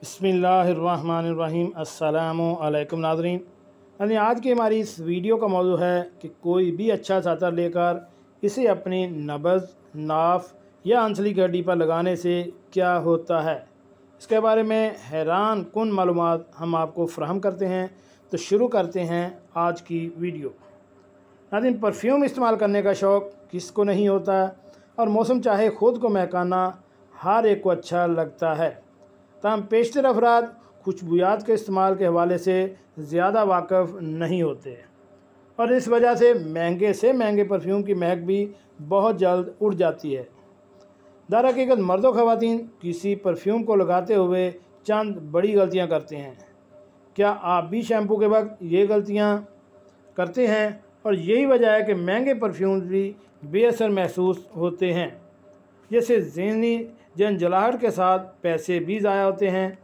बिस्मिल्लाहिर्रहमानिर्रहीम। अस्सलामु अलैकुम नाज़रीन। यानी आज की हमारी इस वीडियो का मौजू है कि कोई भी अच्छा चादर लेकर इसे अपनी नब्ज़, नाफ या अंसली की हड्डी पर लगाने से क्या होता है, इसके बारे में हैरान कुन मालूमात हम आपको फ़राहम करते हैं। तो शुरू करते हैं आज की वीडियो। नाज़रीन, परफ्यूम इस्तेमाल करने का शौक़ किसको नहीं होता, और मौसम चाहे ख़ुद को महकाना हर एक को अच्छा लगता है। तमाम पेशतर अफराद खुशबूयात के इस्तेमाल के हवाले से ज़्यादा वाक़फ़ नहीं होते, और इस वजह से महंगे परफ्यूम की महक भी बहुत जल्द उड़ जाती है। दरहकीकत मर्द व ख़वातीन किसी परफ्यूम को लगाते हुए चंद बड़ी गलतियां करते हैं। क्या आप भी शैम्पू के वक्त ये गलतियां करते हैं? और यही वजह है कि महंगे परफ्यूम भी बेअसर महसूस होते हैं, जैसे ज़हनी झंझलाहट के साथ पैसे भी ज़ाया होते हैं।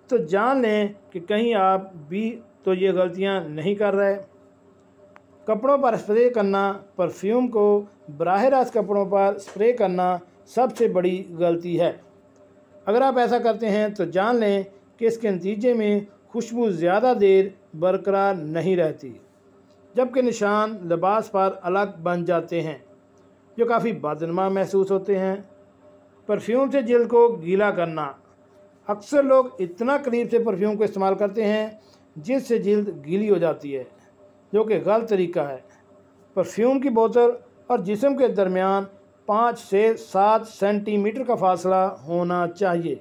तो जान लें कि कहीं आप भी तो ये गलतियां नहीं कर रहे। कपड़ों पर स्प्रे करना। परफ्यूम को बराह रास्त कपड़ों पर स्प्रे करना सबसे बड़ी गलती है। अगर आप ऐसा करते हैं तो जान लें कि इसके नतीजे में खुशबू ज़्यादा देर बरकरार नहीं रहती, जबकि निशान लिबास पर अलग बन जाते हैं जो काफ़ी बदनुमा महसूस होते हैं। परफ्यूम से जल्द को गीला करना। अक्सर लोग इतना करीब से परफ्यूम को इस्तेमाल करते हैं जिससे जल्द गीली हो जाती है, जो कि गलत तरीका है। परफ्यूम की बोतल और जिस्म के दरमियान 5 से 7 सेंटीमीटर का फासला होना चाहिए।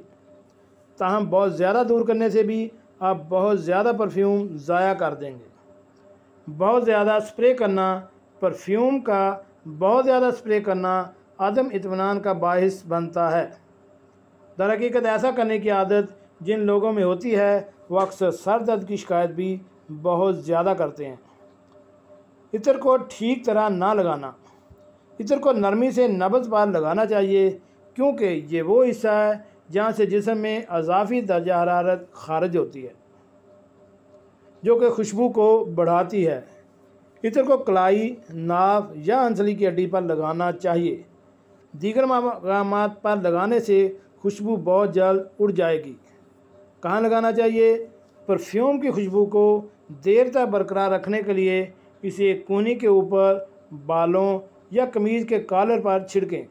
ताहम बहुत ज़्यादा दूर करने से भी आप बहुत ज़्यादा परफ्यूम ज़ाया कर देंगे। बहुत ज़्यादा स्प्रे करना। परफ्यूम का बहुत ज़्यादा स्प्रे करना आदम इत्मीनान का बाहिस बनता है। दरहकीकत ऐसा करने की आदत जिन लोगों में होती है वह अक्सर सर दर्द की शिकायत भी बहुत ज़्यादा करते हैं। इत्र को ठीक तरह ना लगाना। इत्र को नरमी से नब्ज़ पर लगाना चाहिए, क्योंकि ये वो हिस्सा है जहाँ से जिस्म में अज़ाफ़ी दर्जा हरारत खारिज होती है, जो कि खुशबू को बढ़ाती है। इत्र को कलाई, नाफ या अंसली की हड्डी पर लगाना चाहिए। दीगर मकामात पर लगाने से खुशबू बहुत जल्द उड़ जाएगी। कहाँ लगाना चाहिए? परफ्यूम की खुशबू को देर तक बरकरार रखने के लिए इसे कूहनी के ऊपर, बालों या कमीज़ के कॉलर पर छिड़कें।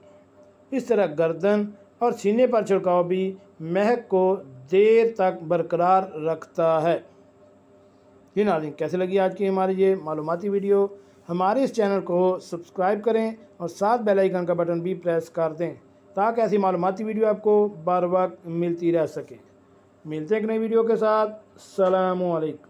इस तरह गर्दन और सीने पर छिड़काव भी महक को देर तक बरकरार रखता है। जी नाज़रीन, कैसे लगी आज की हमारी ये मालूमाती वीडियो? हमारे इस चैनल को सब्सक्राइब करें और साथ बेल आइकन का बटन भी प्रेस कर दें, ताकि ऐसी मालूमाती वीडियो आपको बार वक्त मिलती रह सके। मिलते हैं एक नई वीडियो के साथ। अस्सलामु अलैकुम।